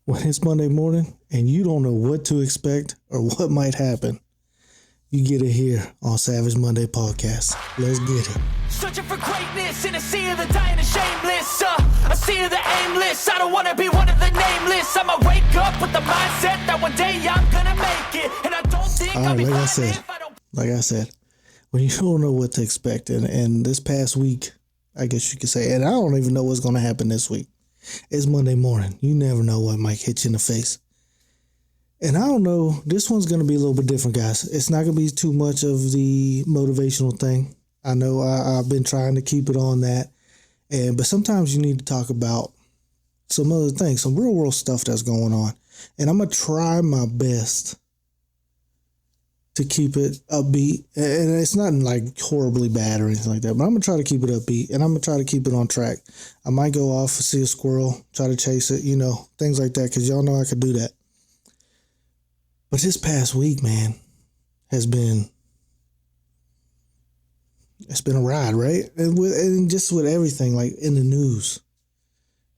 when it's Monday morning and you don't know what to expect or what might happen, you get it here on Savage Monday Podcast. Let's get it. Searching for greatness in a sea of the dying and shameless. A sea of the aimless. I don't want to be one of the nameless. I'ma wake up with the mindset that one day I'm gonna make it. And I don't think I'll be like I said, when you don't know what to expect, and this past week, I guess you could say, and I don't even know what's going to happen this week. It's Monday morning. You never know what might hit you in the face. And I don't know, this one's going to be a little bit different, guys. It's not going to be too much of the motivational thing. I know I've been trying to keep it on that. But sometimes you need to talk about some other things, some real world stuff that's going on. And I'm going to try my best to keep it upbeat. And it's not like horribly bad or anything like that, but I'm going to try to keep it upbeat and I'm going to try to keep it on track. I might go off, see a squirrel, try to chase it, things like that, because y'all know I could do that. But this past week, man, it's been a ride, right? And just with everything, like in the news,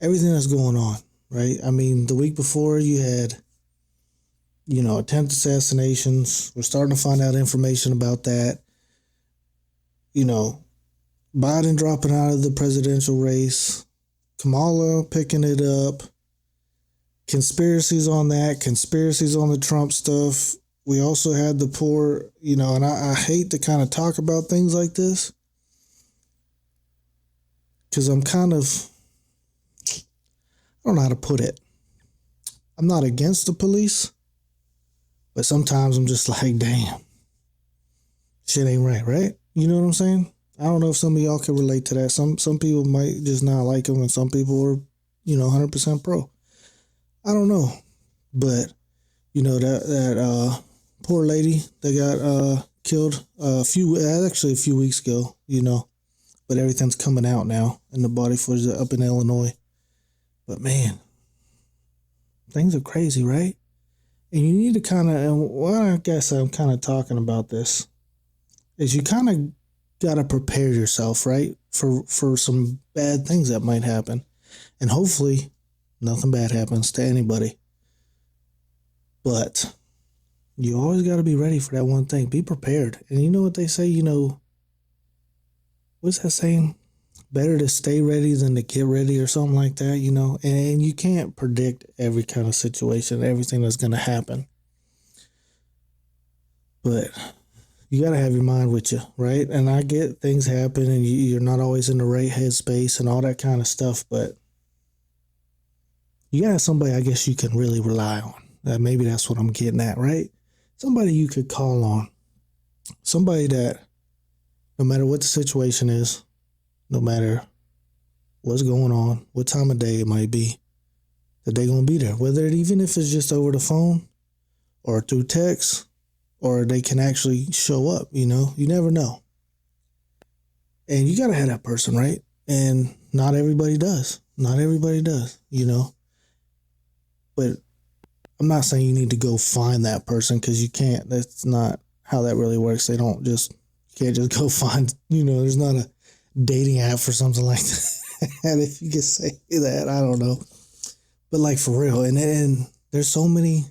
everything that's going on, right? I mean, the week before you had, attempt assassinations. We're starting to find out information about that. Biden dropping out of the presidential race, Kamala picking it up, conspiracies on that, conspiracies on the Trump stuff. We also had the poor, and I hate to kind of talk about things like this because I don't know how to put it. I'm not against the police, but sometimes I'm just like, damn, shit ain't right? You know what I'm saying? I don't know if some of y'all can relate to that. Some people might just not like them, and some people are, 100% pro. I don't know, but that poor lady that got killed a few weeks ago, but everything's coming out now in the body footage up in Illinois. But man, things are crazy, right? And you need to I guess I'm kind of talking about this, is you kind of got to prepare yourself, right? For some bad things that might happen. And hopefully nothing bad happens to anybody. But you always got to be ready for that one thing. Be prepared. And you know what they say, what's that saying? Better to stay ready than to get ready or something like that, and you can't predict every kind of situation, everything that's going to happen. But you got to have your mind with you, right? And I get things happen and you're not always in the right headspace and all that kind of stuff, but you got somebody I guess you can really rely on. Maybe that's what I'm getting at, right? Somebody you could call on. Somebody that no matter what the situation is, no matter what's going on, what time of day it might be, that they're going to be there. Whether even if it's just over the phone or through text, or they can actually show up, you never know. And you got to have that person, right? And not everybody does. But I'm not saying you need to go find that person because you can't. That's not how that really works. You can't just go find, there's not a dating app for something like that. If you could say that, I don't know. But like for real, and there's so many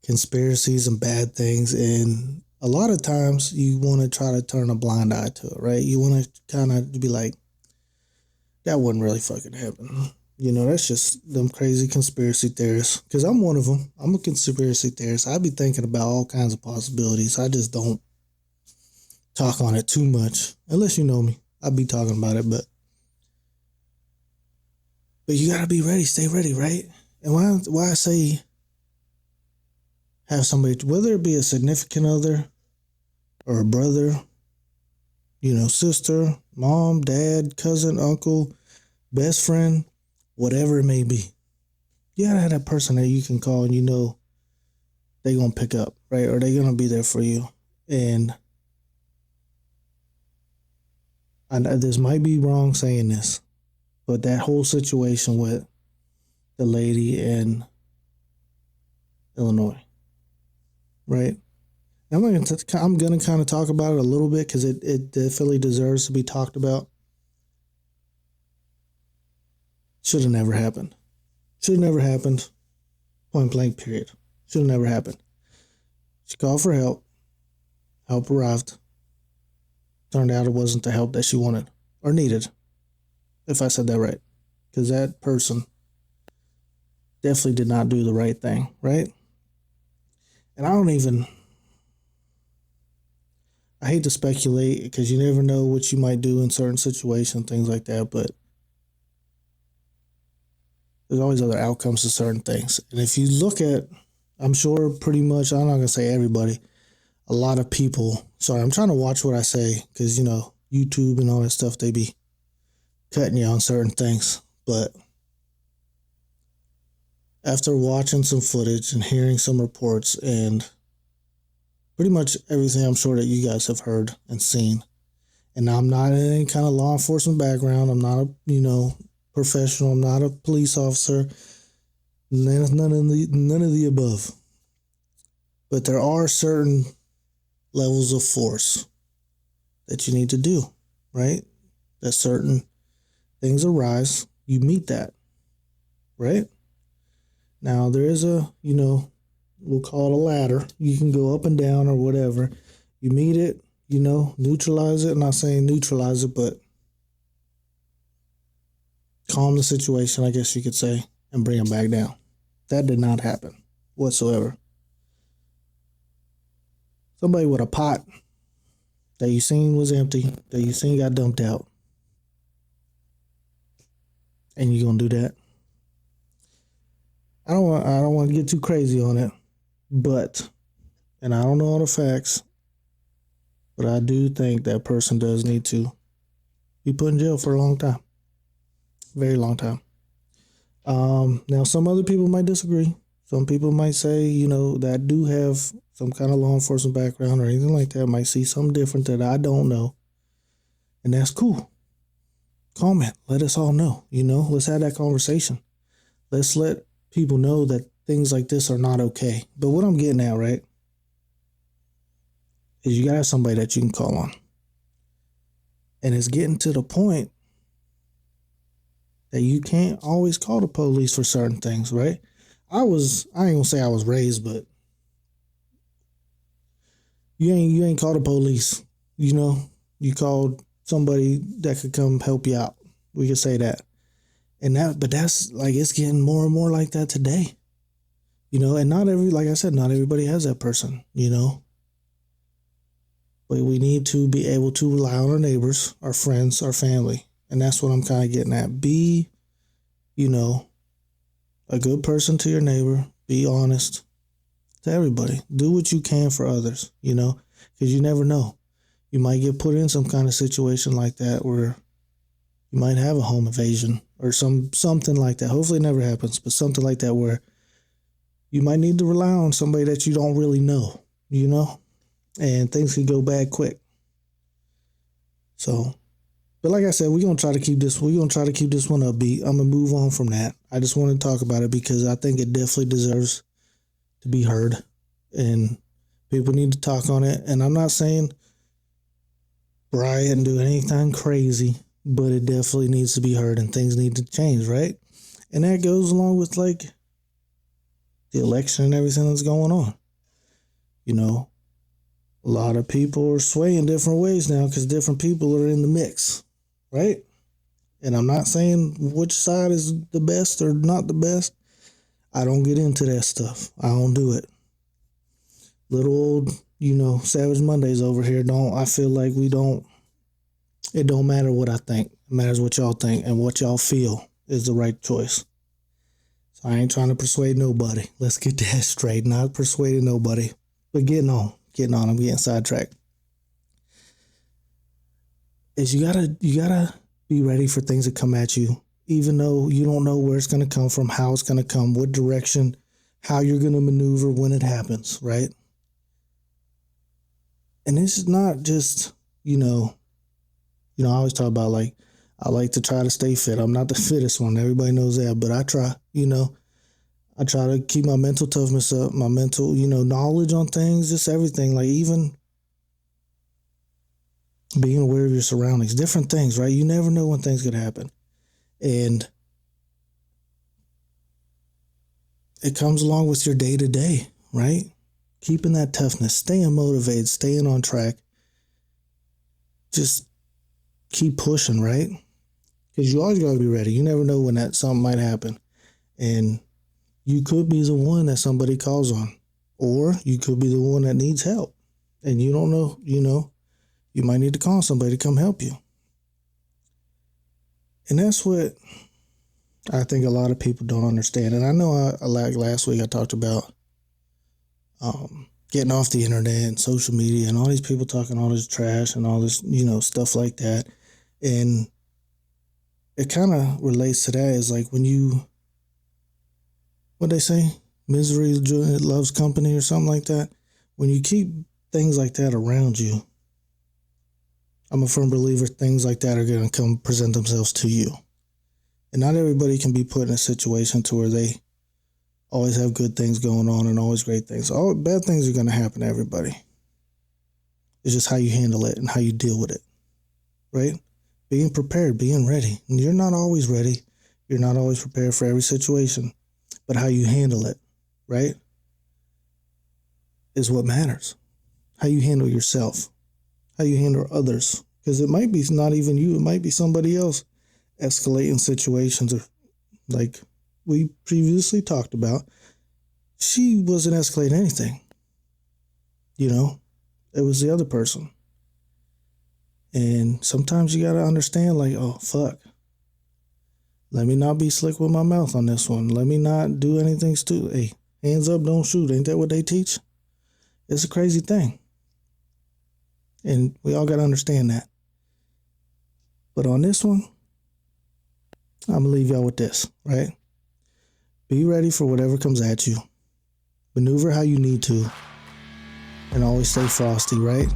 conspiracies and bad things, and a lot of times you want to try to turn a blind eye to it, right? You want to kind of be like, that wouldn't really fucking happen. That's just them crazy conspiracy theorists. Because I'm one of them. I'm a conspiracy theorist. I be thinking about all kinds of possibilities. I just don't talk on it too much. Unless you know me. I'll be talking about it, but you gotta be ready, stay ready, right? And why I say have somebody, whether it be a significant other or a brother, sister, mom, dad, cousin, uncle, best friend, whatever it may be, you gotta have that person that you can call and they're gonna pick up, right? Or they're gonna be there for you. And this might be wrong saying this, but that whole situation with the lady in Illinois, right? I'm going to kind of talk about it a little bit because it definitely deserves to be talked about. Should have never happened. Point blank, period. Should have never happened. She called for help. Help arrived. Turned out it wasn't the help that she wanted or needed, if I said that right. Because that person definitely did not do the right thing, right? And I hate to speculate because you never know what you might do in certain situations, things like that, but there's always other outcomes to certain things. And if you look at, I'm sure pretty much, I'm not going to say everybody, a lot of people, sorry, I'm trying to watch what I say because, YouTube and all that stuff, they be cutting you on certain things. But after watching some footage and hearing some reports and pretty much everything I'm sure that you guys have heard and seen, and I'm not in any kind of law enforcement background, I'm not a, professional, I'm not a police officer, none of the above. But there are certain levels of force that you need to do, right? That certain things arise, you meet that, right? Now, there is we'll call it a ladder. You can go up and down or whatever. You meet it, neutralize it. I'm not saying neutralize it, but calm the situation, I guess you could say, and bring them back down. That did not happen whatsoever. Somebody with a pot that you seen was empty, that you seen got dumped out, and you're gonna do that. I don't want to get too crazy on it, but, and I don't know all the facts, but I do think that person does need to be put in jail for a long time, very long time. Now some other people might disagree. Some people might say, that do have some kind of law enforcement background or anything like that, might see something different that I don't know. And that's cool. Comment. Let us all know, let's have that conversation. Let's let people know that things like this are not okay. But what I'm getting at, right, is you got to have somebody that you can call on. And it's getting to the point that you can't always call the police for certain things, right? I ain't gonna say I was raised, but you ain't called the police, you called somebody that could come help you out. We could say that. But that's like, it's getting more and more like that today, and like I said, not everybody has that person, but we need to be able to rely on our neighbors, our friends, our family. And that's what I'm kind of getting at. Be, a good person to your neighbor. Be honest to everybody. Do what you can for others, because you never know. You might get put in some kind of situation like that where you might have a home invasion or something like that. Hopefully it never happens, but something like that where you might need to rely on somebody that you don't really know, and things can go bad quick. So, but like I said, we're going to try to keep this one upbeat. I'm going to move on from that. I just want to talk about it because I think it definitely deserves to be heard and people need to talk on it. And I'm not saying riot and do anything crazy, but it definitely needs to be heard and things need to change, right? And that goes along with like the election and everything that's going on. A lot of people are swaying different ways now because different people are in the mix, right? And I'm not saying which side is the best or not the best. I don't get into that stuff. I don't do it. Little old, Savage Mondays over here I feel like it don't matter what I think. It matters what y'all think and what y'all feel is the right choice. So I ain't trying to persuade nobody. Let's get that straight. Not persuading nobody, but getting on. I'm getting sidetracked. Is you gotta be ready for things to come at you, even though you don't know where it's gonna come from, how it's gonna come, what direction, how you're gonna maneuver when it happens, right? And this is not just, I always talk about like I like to try to stay fit. I'm not the fittest one. Everybody knows that, but I try, I try to keep my mental toughness up, my mental, knowledge on things, just everything. Like even being aware of your surroundings, different things, right? You never know when things could happen. And it comes along with your day to day, right? Keeping that toughness, staying motivated, staying on track. Just keep pushing, right? Because you always got to be ready. You never know when that something might happen. And you could be the one that somebody calls on. Or you could be the one that needs help. And you don't know, you might need to call somebody to come help you. And that's what I think a lot of people don't understand. And I know like last week I talked about getting off the internet and social media and all these people talking all this trash and all this, stuff like that. And it kind of relates to that. Is like when what they say, misery loves company or something like that. When you keep things like that around you, I'm a firm believer things like that are going to come present themselves to you. And not everybody can be put in a situation to where they always have good things going on and always great things. All bad things are going to happen to everybody. It's just how you handle it and how you deal with it, right? Being prepared, being ready. And you're not always ready. You're not always prepared for every situation. But how you handle it, right, is what matters. How you handle yourself. How you handle others. Because it might be not even you. It might be somebody else escalating situations. Like we previously talked about, she wasn't escalating anything. It was the other person. And sometimes you got to understand, like, oh, fuck. Let me not be slick with my mouth on this one. Let me not do anything stupid. Hey, hands up, don't shoot. Ain't that what they teach? It's a crazy thing. And we all got to understand that. But on this one, I'm going to leave y'all with this, right? Be ready for whatever comes at you. Maneuver how you need to. And always stay frosty, right?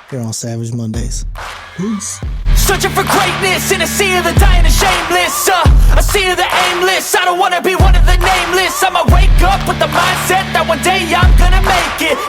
Here on Savage Mondays. Peace. Searching for greatness in a sea of the dying and shameless. A sea of the aimless. I don't wanna be one of the nameless. I'ma wake up with the mindset that one day I'm gonna make it.